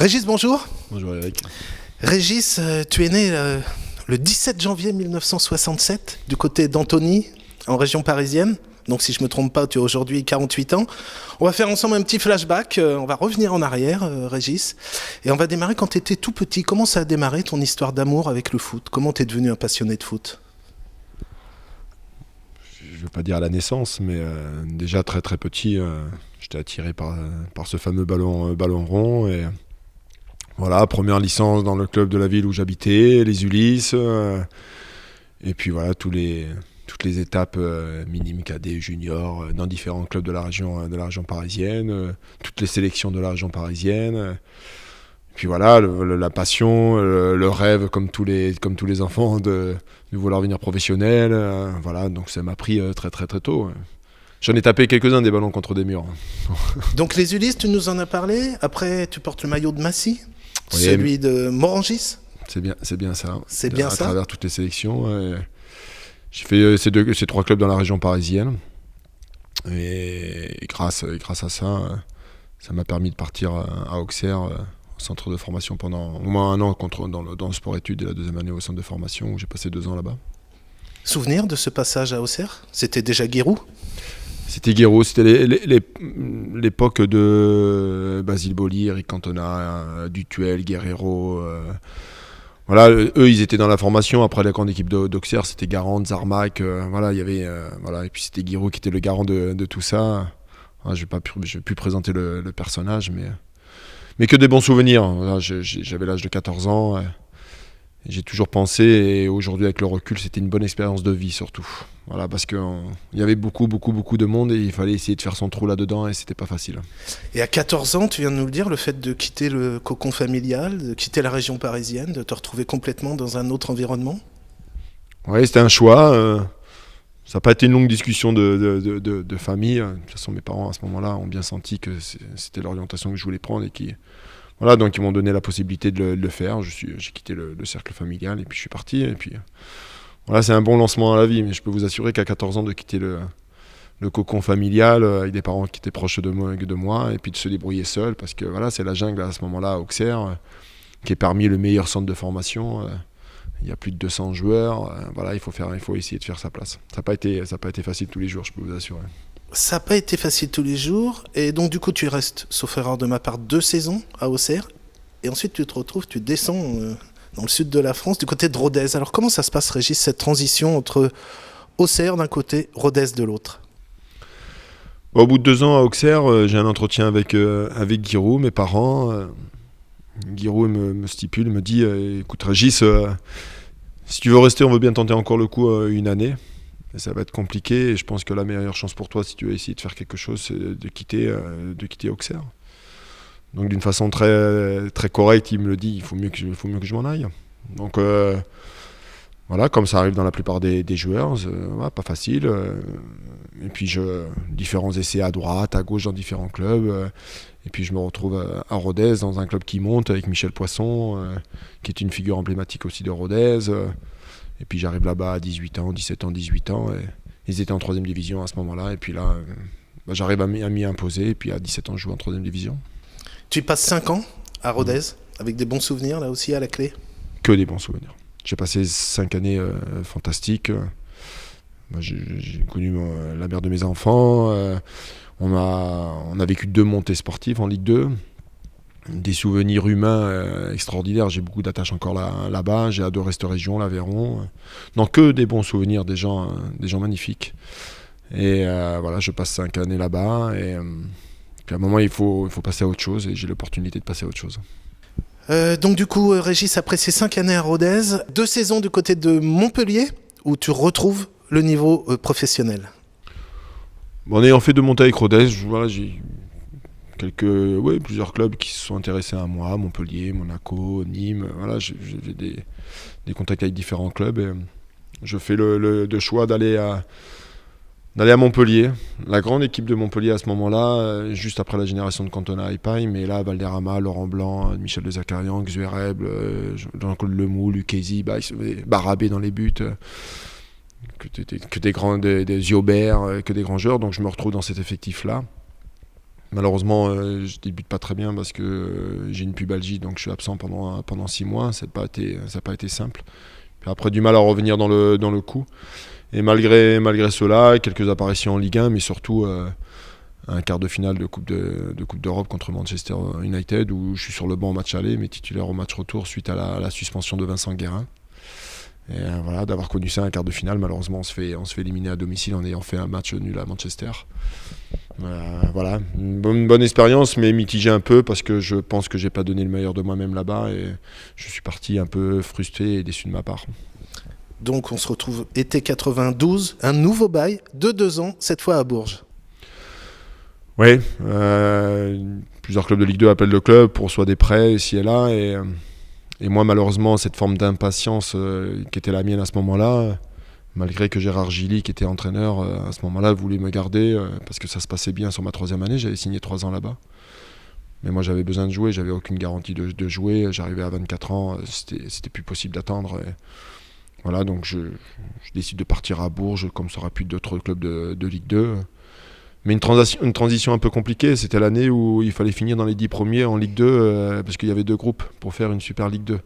Régis, bonjour. Bonjour Eric. Régis, tu es né le 17 janvier 1967 du côté d'Antony, en région parisienne. Donc si je ne me trompe pas, tu as aujourd'hui 48 ans. On va faire ensemble un petit flashback, on va revenir en arrière, Régis. Et on va démarrer quand tu étais tout petit. Comment ça a démarré ton histoire d'amour avec le foot? Comment tu es devenu un passionné de foot? Je ne veux pas dire à la naissance, mais déjà très très petit, j'étais attiré par ce fameux ballon rond. Et voilà, première licence dans le club de la ville où j'habitais, les Ulysses. Et puis voilà, toutes les étapes minimes, cadets, juniors, dans différents clubs de la région parisienne, toutes les sélections de la région parisienne. Et puis voilà, la passion, le rêve, comme tous les enfants, de vouloir devenir professionnel. Voilà, donc ça m'a pris très très très tôt. J'en ai tapé quelques-uns des ballons contre des murs. Donc les Ulysses, tu nous en as parlé. Après, tu portes le maillot de Massy, Oui, celui de Morangis. C'est bien ça. C'est bien à ça. travers toutes les sélections. J'ai fait ces trois clubs dans la région parisienne. Et grâce à ça, ça m'a permis de partir à Auxerre, au centre de formation pendant au moins un an dans le sport-études, et la deuxième année au centre de formation où j'ai passé 2 ans là-bas. Souvenir de ce passage à Auxerre? C'était déjà Giroud? C'était Guéraud, c'était l'époque de Basile Boli, Eric Cantona, Dutuel, Guerrero. Voilà, eux ils étaient dans la formation. Après la grande équipe d'Auxerre, c'était Garand, Zarmac. Voilà, il y avait voilà, et puis c'était Giroud qui était le garant de tout ça. Voilà, je vais plus présenter le personnage, mais que des bons souvenirs. Voilà, j'avais l'âge de 14 ans. Et j'ai toujours pensé, et aujourd'hui avec le recul, c'était une bonne expérience de vie surtout. Voilà, parce qu'il y avait beaucoup de monde et il fallait essayer de faire son trou là-dedans et c'était pas facile. Et à 14 ans, tu viens de nous le dire, le fait de quitter le cocon familial, de quitter la région parisienne, de te retrouver complètement dans un autre environnement? Oui, c'était un choix. Ça n'a pas été une longue discussion de famille. De toute façon, mes parents à ce moment-là ont bien senti que c'était l'orientation que je voulais prendre et voilà, donc ils m'ont donné la possibilité de le faire. J'ai quitté le cercle familial et puis je suis parti. Et puis voilà, c'est un bon lancement à la vie, mais je peux vous assurer qu'à 14 ans de quitter le cocon familial avec des parents qui étaient proches de moi et puis de se débrouiller seul, parce que voilà, c'est la jungle à ce moment-là à Auxerre, qui est parmi les meilleurs centres de formation. Il y a plus de 200 joueurs. Voilà, il faut essayer de faire sa place. Ça n'a pas été facile tous les jours, je peux vous assurer. Ça n'a pas été facile tous les jours, et donc du coup tu restes, sauf erreur de ma part, 2 saisons à Auxerre, et ensuite tu descends dans le sud de la France, du côté de Rodez. Alors comment ça se passe, Régis, cette transition entre Auxerre d'un côté, Rodez de l'autre? Au bout de 2 ans à Auxerre, j'ai un entretien avec Giroud, mes parents. Giroud me stipule, me dit écoute Régis, si tu veux rester, on veut bien tenter encore le coup une année. Et ça va être compliqué et je pense que la meilleure chance pour toi, si tu veux essayer de faire quelque chose, c'est de quitter Auxerre. Donc d'une façon très, très correcte, il me le dit, il faut mieux que je m'en aille. Donc voilà, comme ça arrive dans la plupart des joueurs, ouais, pas facile. Et puis différents essais à droite, à gauche dans différents clubs. Et puis je me retrouve à Rodez, dans un club qui monte avec Michel Poisson, qui est une figure emblématique aussi de Rodez. Et puis j'arrive là-bas à 18 ans, 17 ans, 18 ans. Et ils étaient en 3e division à ce moment-là. Et puis là, j'arrive à m'y imposer. Et puis à 17 ans, je joue en 3e division. Tu passes 5 ans à Rodez, avec des bons souvenirs là aussi à la clé? Que des bons souvenirs. J'ai passé 5 années fantastiques. J'ai connu la mère de mes enfants. On a vécu 2 montées sportives en Ligue 2. Des souvenirs humains extraordinaires. J'ai beaucoup d'attaches encore là-bas. J'ai adoré cette région, l'Aveyron. Non, que des bons souvenirs, des gens magnifiques. Et voilà, je passe 5 années là-bas. Et puis à un moment, il faut passer à autre chose. Et j'ai l'opportunité de passer à autre chose. Donc du coup, Régis, après ces 5 années à Rodez, 2 saisons du côté de Montpellier, où tu retrouves le niveau professionnel. Bon, en ayant fait 2 montées avec Rodez, voilà, j'ai plusieurs clubs qui se sont intéressés à moi, Montpellier, Monaco, Nîmes. Voilà, j'ai des contacts avec différents clubs et je fais le choix d'aller à Montpellier. La grande équipe de Montpellier à ce moment-là, juste après la génération de Cantona et Paille, mais là, Valderrama, Laurent Blanc, Michel Dezacarian, Xuereb, Jean-Claude Lemoux, Lucchesi, Barabé dans les buts, que des Ziobert, que des grands joueurs. Donc je me retrouve dans cet effectif-là. Malheureusement, je débute pas très bien parce que j'ai une pubalgie, donc je suis absent pendant 6 mois. Ça n'a pas été simple. Puis après, du mal à revenir dans le coup. Et malgré cela, quelques apparitions en Ligue 1, mais surtout un quart de finale de Coupe d'Europe contre Manchester United, où je suis sur le banc au match aller, mais titulaire au match retour suite à la suspension de Vincent Guérin. Et voilà, d'avoir connu ça, un quart de finale, malheureusement on se fait éliminer à domicile en ayant fait un match nul à Manchester. Voilà, une bonne expérience, mais mitigée un peu parce que je pense que j'ai pas donné le meilleur de moi-même là-bas et je suis parti un peu frustré et déçu de ma part. Donc on se retrouve été 92, un nouveau bail de 2 ans, cette fois à Bourges. Oui, plusieurs clubs de Ligue 2 appellent le club pour soit des prêts ici et là, et moi malheureusement cette forme d'impatience qui était la mienne à ce moment-là, malgré que Gérard Gilly, qui était entraîneur à ce moment-là, voulait me garder parce que ça se passait bien sur ma 3e année, j'avais signé 3 ans là-bas. Mais moi j'avais besoin de jouer, j'avais aucune garantie de jouer, j'arrivais à 24 ans, c'était plus possible d'attendre. Voilà, donc je décide de partir à Bourges, comme ça aurait pu d'autres clubs de Ligue 2. Mais une transition un peu compliquée, c'était l'année où il fallait finir dans les 10 premiers en Ligue 2, parce qu'il y avait 2 groupes pour faire une Super Ligue 2.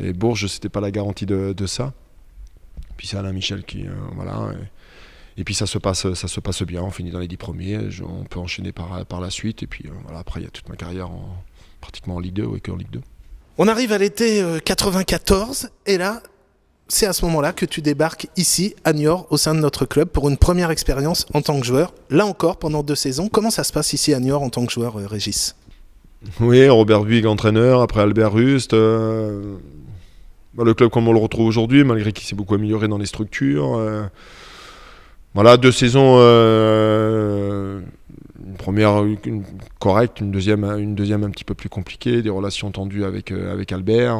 Et Bourges, c'était pas la garantie de ça. Puis c'est Alain Michel qui... voilà. Et puis ça se passe bien, on finit dans les 10 premiers, on peut enchaîner par la suite. Et puis voilà, après, il y a toute ma carrière pratiquement en Ligue 2, qu'en Ligue 2. On arrive à l'été 94, et là, c'est à ce moment-là que tu débarques ici, à Niort, au sein de notre club, pour une première expérience en tant que joueur. Là encore, pendant 2 saisons. Comment ça se passe ici à Niort en tant que joueur, Régis ? Oui, Robert Buig, entraîneur, après Albert Rust. Le club comme on le retrouve aujourd'hui, malgré qu'il s'est beaucoup amélioré dans les structures. Voilà, 2 saisons, une première correcte, une deuxième un petit peu plus compliquée, des relations tendues avec Albert.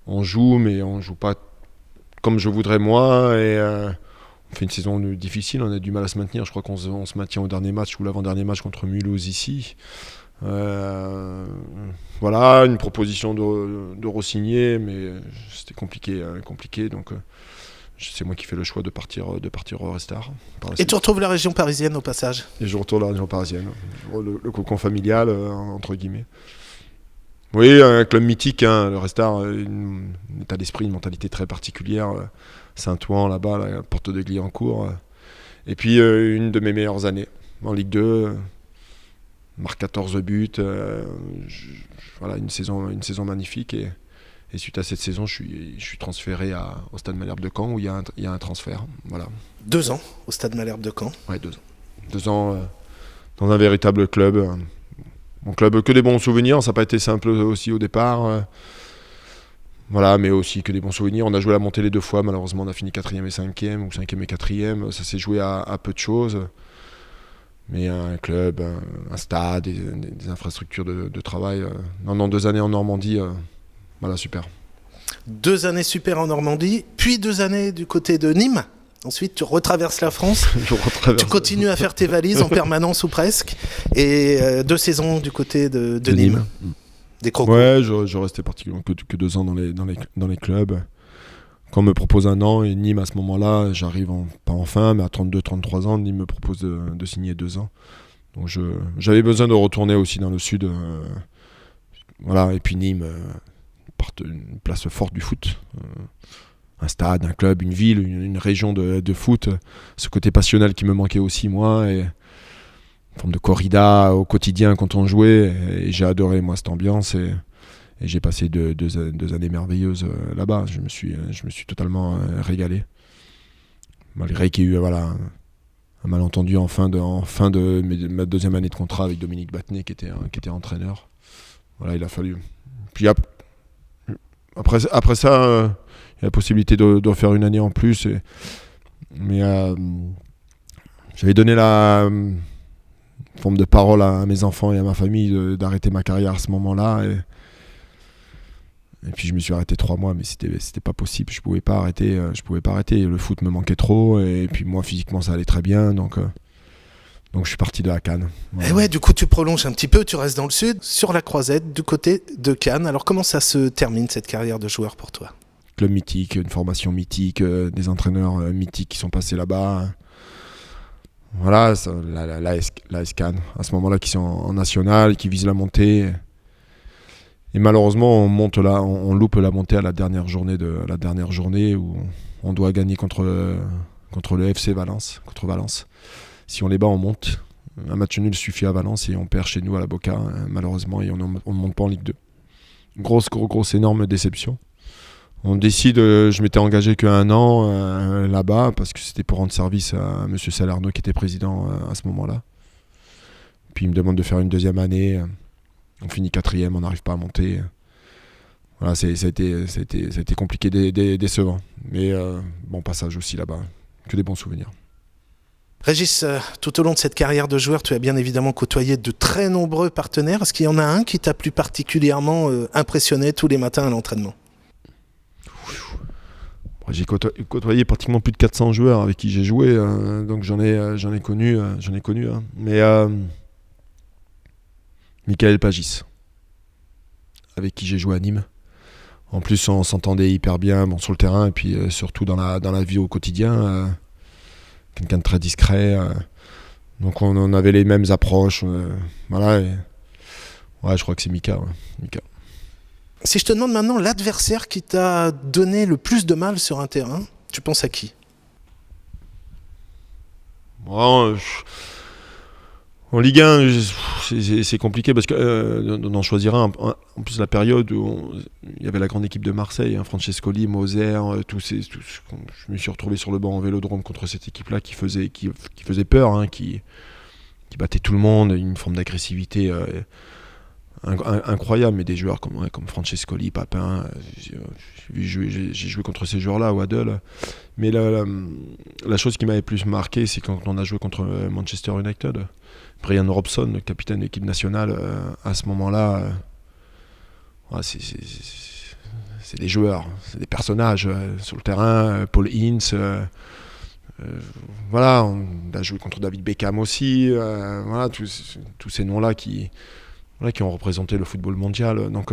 On joue, mais on joue pas comme je voudrais moi, et on fait une saison difficile, on a du mal à se maintenir. Je crois qu'on se maintient au dernier match ou l'avant-dernier match contre Mulhouse ici. Voilà, une proposition de re-signer, mais c'était compliqué, donc c'est moi qui fais le choix de partir au Restart. Et tu retrouves la région parisienne au passage ? Et je retourne à la région parisienne, le cocon familial, entre guillemets. Oui, un club mythique, hein, le Restart, un état d'esprit, une mentalité très particulière. Saint-Ouen, là-bas, la porte de Gliancourt. Et puis, une de mes meilleures années en Ligue 2. Marque 14 buts. Voilà, une saison magnifique. Et suite à cette saison, je suis transféré au Stade Malherbe de Caen, où il y a un transfert. Voilà. 2 ans au Stade Malherbe de Caen ? Oui, 2 ans. 2 ans dans un véritable club. Mon club, que des bons souvenirs, ça n'a pas été simple aussi au départ. Voilà, mais aussi que des bons souvenirs. On a joué la montée les 2 fois, malheureusement on a fini 4e et 5e, ou 5e et 4e. Ça s'est joué à peu de choses. Mais un club, un stade, des infrastructures de travail. Non, 2 années en Normandie, voilà, super. 2 années super en Normandie, puis 2 années du côté de Nîmes. Ensuite, tu retraverses la France, tu continues à faire tes valises en permanence ou presque, et 2 saisons du côté de Nîmes. Des crocos. Ouais, je restais particulièrement que 2 ans dans les clubs. Quand on me propose 1 an, et Nîmes à ce moment-là, j'arrive pas en fin, mais à 32-33 ans, Nîmes me propose de signer 2 ans. Donc j'avais besoin de retourner aussi dans le sud. Voilà, et puis Nîmes, une place forte du foot. Un stade, un club, une ville, une région de foot, ce côté passionnel qui me manquait aussi moi, et une forme de corrida au quotidien quand on jouait, et j'ai adoré moi cette ambiance, et j'ai passé 2 années merveilleuses là-bas. Je me suis totalement régalé, malgré qu'il y ait eu un malentendu en fin de ma 2e année de contrat avec Dominique Battenet qui était entraîneur. Voilà, il a fallu. Puis après ça, il y a la possibilité de faire une année en plus. Mais j'avais donné la forme de parole à mes enfants et à ma famille d'arrêter ma carrière à ce moment-là. Et puis je me suis arrêté 3 mois, mais c'était pas possible. Je pouvais pas arrêter. Le foot me manquait trop. Et puis moi, physiquement, ça allait très bien. Donc je suis parti de la Cannes. Voilà. Et ouais, du coup, tu prolonges un petit peu, tu restes dans le sud, sur la Croisette, du côté de Cannes. Alors comment ça se termine cette carrière de joueur pour toi ? Club mythique, une formation mythique, des entraîneurs mythiques qui sont passés là-bas. Voilà, l'AS Cannes, à ce moment-là, qui sont en national, qui visent la montée. Et malheureusement, on loupe la montée à la dernière journée où on doit gagner contre le FC Valence, contre Valence. Si on les bat, on monte. Un match nul suffit à Valence et on perd chez nous à la Boca, malheureusement, et on ne monte pas en Ligue 2. Grosse, énorme déception. On décide, je m'étais engagé qu'un an là-bas, parce que c'était pour rendre service à M. Salerno qui était président à ce moment-là. Puis il me demande de faire une deuxième année. On finit 4e, on n'arrive pas à monter. Voilà, ça a été compliqué, décevant. Mais bon passage aussi là-bas, que des bons souvenirs. Régis, tout au long de cette carrière de joueur, tu as bien évidemment côtoyé de très nombreux partenaires. Est-ce qu'il y en a un qui t'a plus particulièrement impressionné tous les matins à l'entraînement ? J'ai côtoyé pratiquement plus de 400 joueurs avec qui j'ai joué, donc j'en ai connu. Mais Michael Pagis, avec qui j'ai joué à Nîmes. En plus, on s'entendait hyper bien sur le terrain et puis surtout dans la vie au quotidien. Quelqu'un de très discret. Donc on avait les mêmes approches. Voilà. Je crois que c'est Mika. Ouais. Mika. Si je te demande maintenant l'adversaire qui t'a donné le plus de mal sur un terrain, tu penses à qui ? En Ligue 1, c'est compliqué parce que d'en choisir un. En plus, la période où il y avait la grande équipe de Marseille, Francescoli, Moser, je me suis retrouvé sur le banc en Vélodrome contre cette équipe-là qui faisait peur, qui battait tout le monde, une forme d'agressivité incroyable, mais des joueurs comme Francescoli, Papin, j'ai joué contre ces joueurs-là à Waddle. Mais la chose qui m'avait plus marqué, c'est quand on a joué contre Manchester United. Brian Robson, le capitaine de l'équipe nationale, à ce moment-là, c'est des joueurs, c'est des personnages sur le terrain. Paul Ince, on a joué contre David Beckham aussi. Tous ces noms-là qui ont représenté le football mondial. Donc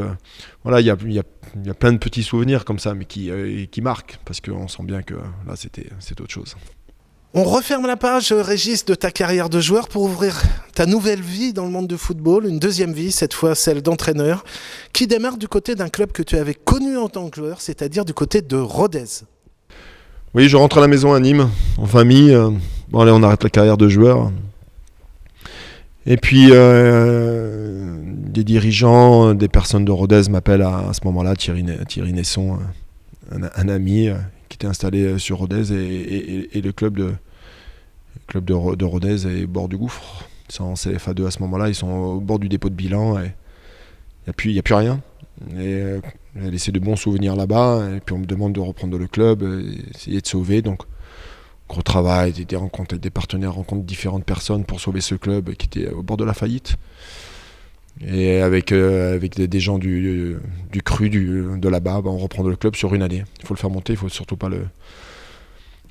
il y a plein de petits souvenirs comme ça, mais qui marquent, parce qu'on sent bien que là, c'est autre chose. On referme la page, Régis, de ta carrière de joueur pour ouvrir ta nouvelle vie dans le monde du football, une deuxième vie, cette fois celle d'entraîneur, qui démarre du côté d'un club que tu avais connu en tant que joueur, c'est-à-dire du côté de Rodez. Oui, je rentre à la maison à Nîmes, en famille. Allez, on arrête la carrière de joueur. Et puis, des dirigeants, des personnes de Rodez m'appellent à ce moment-là, Thierry Nesson, un ami qui était installé sur Rodez, et le club de Rodez est au bord du gouffre. Ils sont en CFA2 à ce moment-là, ils sont au bord du dépôt de bilan, et il n'y a plus rien. Et j'ai laissé de bons souvenirs là-bas, et puis on me demande de reprendre le club, essayer de sauver. Donc, gros travail, des rencontres avec des partenaires, rencontres différentes personnes pour sauver ce club qui était au bord de la faillite. Et avec des gens du cru de là-bas, on reprend le club sur une année. Il faut le faire monter, il faut surtout pas le...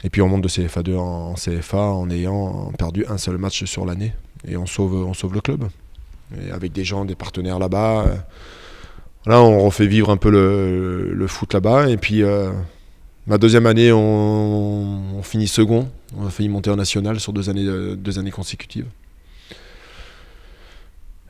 Et puis on monte de CFA2 en CFA en ayant perdu un seul match sur l'année. Et on sauve le club. Et avec des gens, des partenaires là-bas. Là, on refait vivre un peu le foot là-bas. Et puis ma deuxième année, on finit second. On a failli monter en national sur deux années consécutives.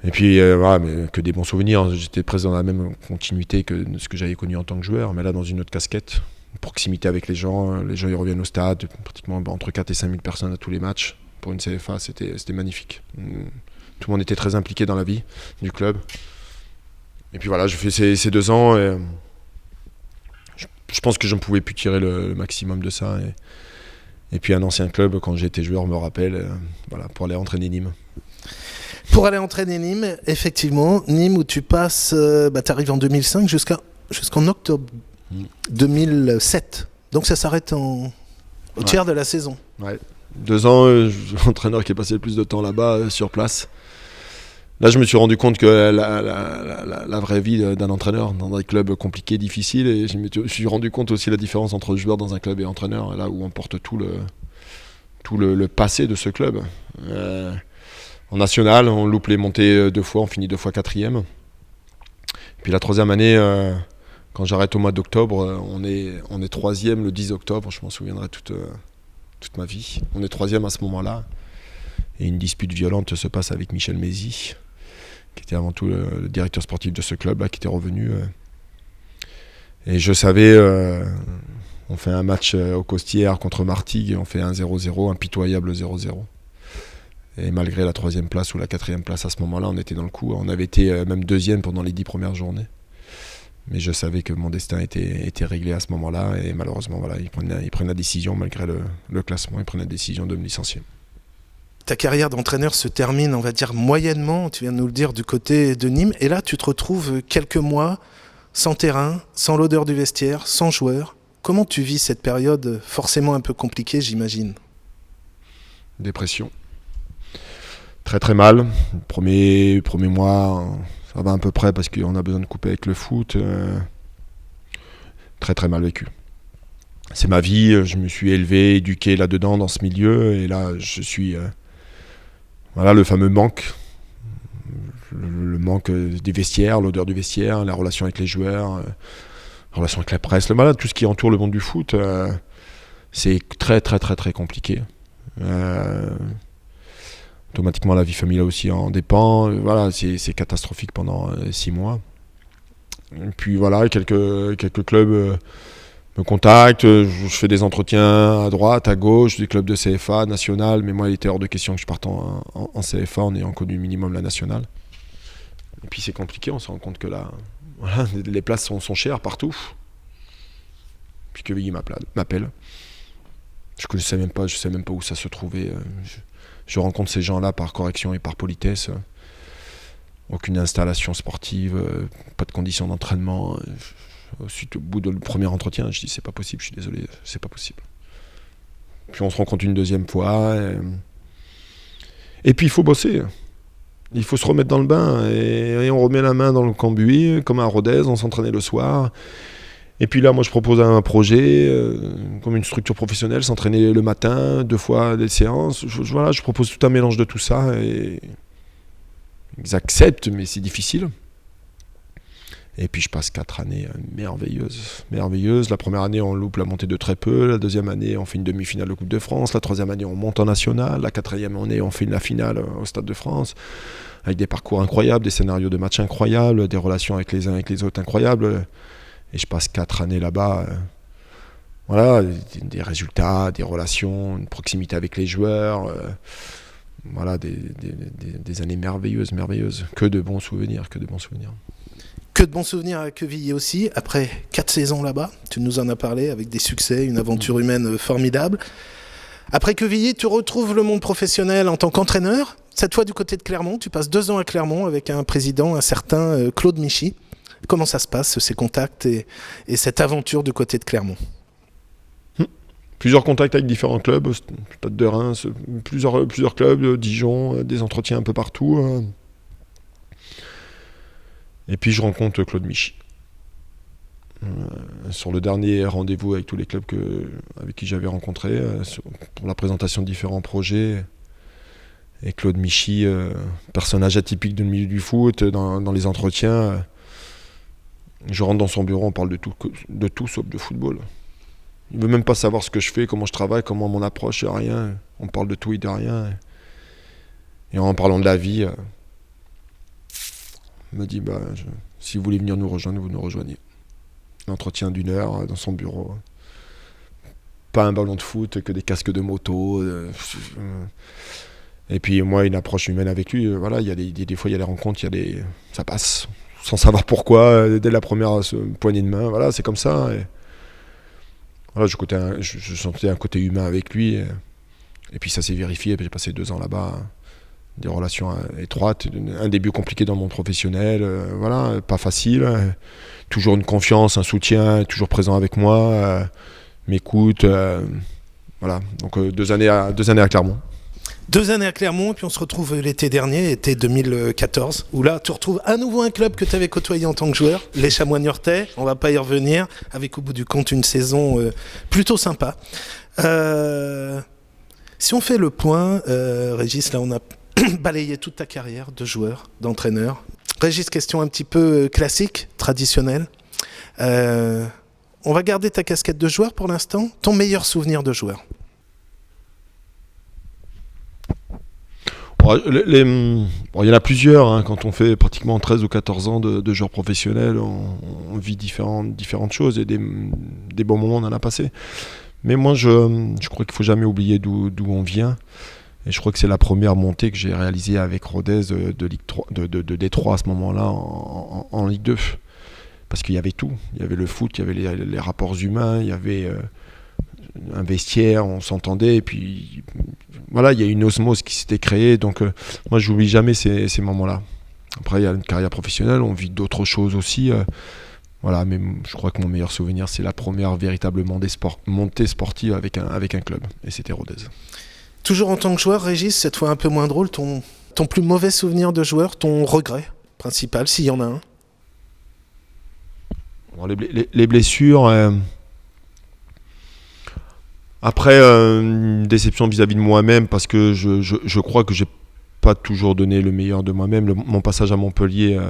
Et puis, mais que des bons souvenirs. J'étais présent dans la même continuité que ce que j'avais connu en tant que joueur, mais là, dans une autre casquette. Proximité avec les gens ils reviennent au stade, pratiquement entre 4 et 5 000 personnes à tous les matchs. Pour une CFA, c'était magnifique. Tout le monde était très impliqué dans la vie du club. Et puis voilà, je fais ces 2 ans, et je pense que je ne pouvais plus tirer le maximum de ça. Et puis un ancien club, quand j'étais joueur, me rappelle, pour aller entraîner Nîmes. Pour aller entraîner Nîmes, effectivement, Nîmes où tu passes, tu arrives en 2005 jusqu'en octobre 2007. Donc ça s'arrête au tiers de la saison. Ouais. 2 ans, l'entraîneur qui est passé le plus de temps là-bas, sur place. Là, je me suis rendu compte que la vraie vie d'un entraîneur dans des clubs compliqués, difficiles, et je me suis rendu compte aussi la différence entre joueur dans un club et entraîneur, là où on porte tout le passé de ce club. En national, on loupe les montées 2 fois, on finit 2 fois 4e. Puis la 3e année, quand j'arrête au mois d'octobre, on est 3e le 10 octobre, je m'en souviendrai toute ma vie. On est 3e à ce moment-là. Et une dispute violente se passe avec Michel Mézy, qui était avant tout le directeur sportif de ce club, là, qui était revenu. Et je savais, on fait un match aux Costières contre Martigues, et on fait un 0-0, un pitoyable 0-0. Et malgré la 3e place ou la 4e place à ce moment-là, on était dans le coup. On avait été même 2e pendant les 10 premières journées. Mais je savais que mon destin était réglé à ce moment-là. Et malheureusement, voilà, ils prennent la décision, malgré le classement, ils prennent la décision de me licencier. Ta carrière d'entraîneur se termine, on va dire, moyennement, tu viens de nous le dire, du côté de Nîmes. Et là, tu te retrouves quelques mois sans terrain, sans l'odeur du vestiaire, sans joueurs. Comment tu vis cette période forcément un peu compliquée, j'imagine ? Dépression. Très très mal. Premier mois, ça va à peu près parce qu'on a besoin de couper avec le foot. Très très mal vécu. C'est ma vie, je me suis élevé, éduqué là-dedans, dans ce milieu. Et là, je suis... voilà, le fameux manque. Le manque des vestiaires, l'odeur du vestiaire, la relation avec les joueurs, la relation avec la presse, voilà, tout ce qui entoure le monde du foot. C'est très très très très compliqué. Automatiquement, la vie familiale aussi en dépend. Voilà, c'est catastrophique pendant 6 mois. Et puis voilà, quelques clubs me contactent. Je fais des entretiens à droite, à gauche, des clubs de CFA, national. Mais moi, il était hors de question que je parte en CFA en ayant connu minimum la nationale. Et puis c'est compliqué, on se rend compte que là, voilà, les places sont chères partout. Puis Quevilly m'appelle. Je sais même pas où ça se trouvait. Je rencontre ces gens-là par correction et par politesse. Aucune installation sportive, pas de conditions d'entraînement. Ensuite, au bout du premier entretien, je dis c'est pas possible, je suis désolé, c'est pas possible. Puis on se rencontre une deuxième fois. Et puis il faut bosser. Il faut se remettre dans le bain. Et on remet la main dans le cambouis, comme à Rodez, on s'entraînait le soir. Et puis là, moi, je propose un projet, comme une structure professionnelle, s'entraîner le matin, 2 fois des séances. Voilà, je propose tout un mélange de tout ça. Et ils acceptent, mais c'est difficile. Et puis je passe 4 années merveilleuses. La première année, on loupe la montée de très peu. La deuxième année, on fait une demi-finale de Coupe de France. La troisième année, on monte en national. La quatrième année, on fait la finale au Stade de France. Avec des parcours incroyables, des scénarios de matchs incroyables, des relations avec les uns avec les autres incroyables. Et je passe 4 années là-bas. Voilà, des résultats, des relations, une proximité avec les joueurs. Voilà, des années merveilleuses. Que de bons souvenirs. Que de bons souvenirs à Quevilly aussi, après 4 saisons là-bas, tu nous en as parlé, avec des succès, une aventure humaine formidable. Après Quevilly, tu retrouves le monde professionnel en tant qu'entraîneur, cette fois du côté de Clermont, tu passes 2 ans à Clermont avec un président, un certain Claude Michy. Comment ça se passe, ces contacts et cette aventure du côté de Clermont ? Plusieurs contacts avec différents clubs, Stade de Reims, plusieurs clubs, Dijon, des entretiens un peu partout. Et puis je rencontre Claude Michy. Sur le dernier rendez-vous avec tous les clubs avec qui j'avais rencontré, pour la présentation de différents projets. Et Claude Michy, personnage atypique du milieu du foot, dans les entretiens, je rentre dans son bureau, on parle de tout sauf de football. Il ne veut même pas savoir ce que je fais, comment je travaille, comment mon approche, rien. On parle de tout et de rien. Et en parlant de la vie, il me dit si vous voulez venir nous rejoindre, vous nous rejoignez. Un entretien d'1 heure dans son bureau. Pas un ballon de foot, que des casques de moto. Et puis moi, une approche humaine avec lui. Voilà, des fois, il y a des rencontres, ça passe. Sans savoir pourquoi, dès la première poignée de main. Voilà, c'est comme ça. Et voilà, je sentais un côté humain avec lui. Et puis ça s'est vérifié. J'ai passé 2 ans là-bas. Des relations étroites, un début compliqué dans le monde professionnel, voilà, pas facile. Toujours une confiance, un soutien, toujours présent avec moi, m'écoute. Voilà, donc 2 années à Clermont. 2 années à Clermont, et puis on se retrouve l'été dernier, été 2014, où là, tu retrouves à nouveau un club que tu avais côtoyé en tant que joueur, les Chamois niortais. On va pas y revenir, avec au bout du compte une saison plutôt sympa. Si on fait le point, Régis, là on a balayé toute ta carrière de joueur, d'entraîneur. Régis, question un petit peu classique, traditionnelle. On va garder ta casquette de joueur pour l'instant. Ton meilleur souvenir de joueur ? Bon, il y en a plusieurs, hein. Quand on fait pratiquement 13 ou 14 ans de joueur professionnel, on vit différentes choses et des bons moments on en a passé. Mais moi je crois qu'il ne faut jamais oublier d'où on vient. Et je crois que c'est la première montée que j'ai réalisée avec Rodez de Ligue 3, de Détroit à ce moment-là en Ligue 2. Parce qu'il y avait tout. Il y avait le foot, il y avait les rapports humains, il y avait un vestiaire, on s'entendait. Et puis voilà, il y a une osmose qui s'était créée. Donc moi, je n'oublie jamais ces moments-là. Après, il y a une carrière professionnelle, on vit d'autres choses aussi. Voilà, mais je crois que mon meilleur souvenir, c'est la première véritable montée sportive avec un club. Et c'était Rodez. Toujours en tant que joueur, Régis, cette fois un peu moins drôle, ton plus mauvais souvenir de joueur, ton regret principal, s'il y en a un? Bon, les blessures. Après, une déception vis-à-vis de moi-même, parce que je crois que j'ai pas toujours donné le meilleur de moi-même. Mon passage à Montpellier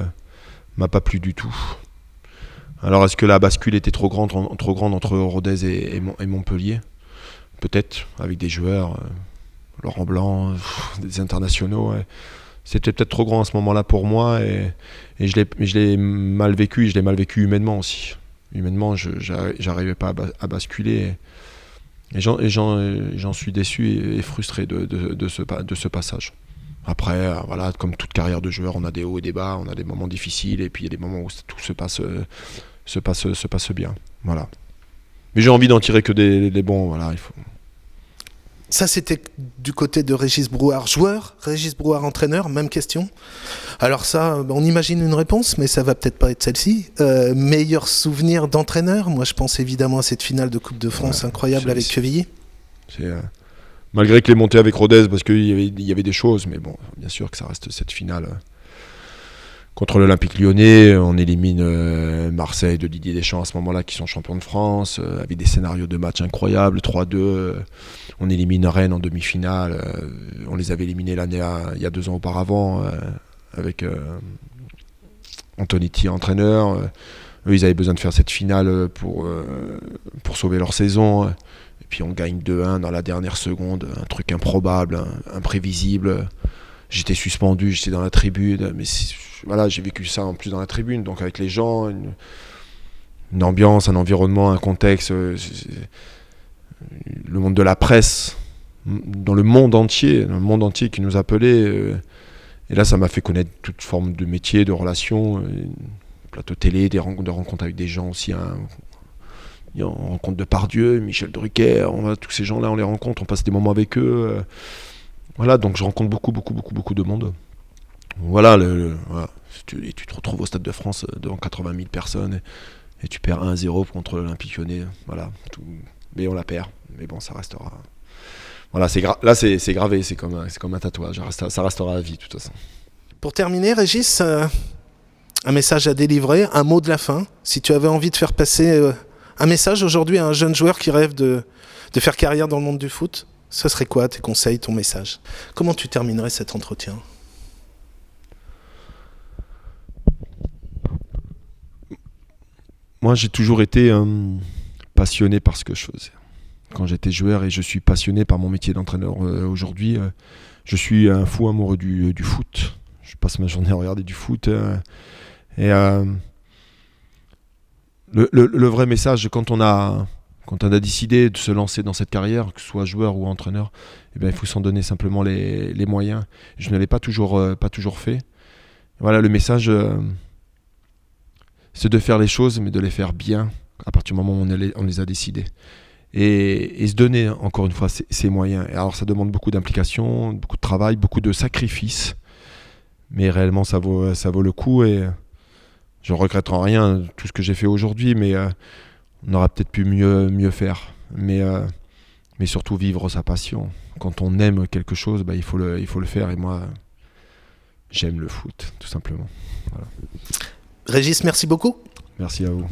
m'a pas plu du tout. Alors, est-ce que la bascule était trop grande entre Rodez et Montpellier? Peut-être, avec des joueurs, Laurent Blanc, des internationaux. Ouais. C'était peut-être trop grand à ce moment-là pour moi, et je l'ai mal vécu, et je l'ai mal vécu humainement aussi. Humainement, j'arrivais pas à basculer. Et j'en suis déçu et frustré de ce passage. Après, voilà, comme toute carrière de joueur, on a des hauts et des bas, on a des moments difficiles, et puis il y a des moments où tout se passe bien. Voilà. Mais j'ai envie d'en tirer que des bons. Voilà, il faut. Ça, c'était du côté de Régis Brouard, joueur, Régis Brouard, entraîneur, même question. Alors ça, on imagine une réponse, mais ça va peut-être pas être celle-ci. Meilleur souvenir d'entraîneur? Moi, je pense évidemment à cette finale de Coupe de France incroyable avec Quevilly. Malgré que les montées avec Rodez, parce qu'il y avait des choses, mais bon, bien sûr que ça reste cette finale. Contre l'Olympique Lyonnais, on élimine Marseille de Didier Deschamps à ce moment-là, qui sont champions de France, avec des scénarios de match incroyables, 3-2. On élimine Rennes en demi-finale. On les avait éliminés il y a 2 ans auparavant, avec Antonetti entraîneur. Eux, ils avaient besoin de faire cette finale pour sauver leur saison. Et puis on gagne 2-1 dans la dernière seconde, un truc improbable, imprévisible. J'étais suspendu, j'étais dans la tribune, mais voilà, j'ai vécu ça en plus dans la tribune, donc avec les gens, une ambiance, un environnement, un contexte, le monde de la presse, dans le monde entier qui nous appelait. Et là, ça m'a fait connaître toute forme de métier, de relations, plateau télé, des rencontres avec des gens aussi. On rencontre Depardieu, Michel Drucker, tous ces gens-là, on les rencontre, on passe des moments avec eux. Voilà, donc je rencontre beaucoup de monde. Voilà, voilà. Tu te retrouves au Stade de France devant 80 000 personnes et tu perds 1-0 contre l'Olympique Lyonnais. Voilà, mais on la perd. Mais bon, ça restera. Voilà, là c'est gravé, c'est comme un tatouage. Ça restera à vie, de toute façon. Pour terminer, Régis, un message à délivrer, un mot de la fin. Si tu avais envie de faire passer un message aujourd'hui à un jeune joueur qui rêve de faire carrière dans le monde du foot, ce serait quoi tes conseils, ton message? Comment tu terminerais cet entretien? Moi, j'ai toujours été passionné par ce que je faisais. Quand j'étais joueur, et je suis passionné par mon métier d'entraîneur aujourd'hui, je suis un fou amoureux du foot. Je passe ma journée à regarder du foot. Et le vrai message, quand on a décidé de se lancer dans cette carrière, que ce soit joueur ou entraîneur, eh bien, il faut s'en donner simplement les moyens. Je ne l'ai pas toujours fait. Voilà, le message, c'est de faire les choses, mais de les faire bien, à partir du moment où on les a décidées. Et se donner, encore une fois, ces moyens. Et alors, ça demande beaucoup d'implication, beaucoup de travail, beaucoup de sacrifices. Mais réellement, ça vaut le coup. Et je ne regrette en rien tout ce que j'ai fait aujourd'hui, mais on aurait peut-être pu mieux faire. Mais surtout vivre sa passion. Quand on aime quelque chose, il faut le faire. Et moi, j'aime le foot, tout simplement. Voilà. Régis, merci beaucoup. Merci à vous.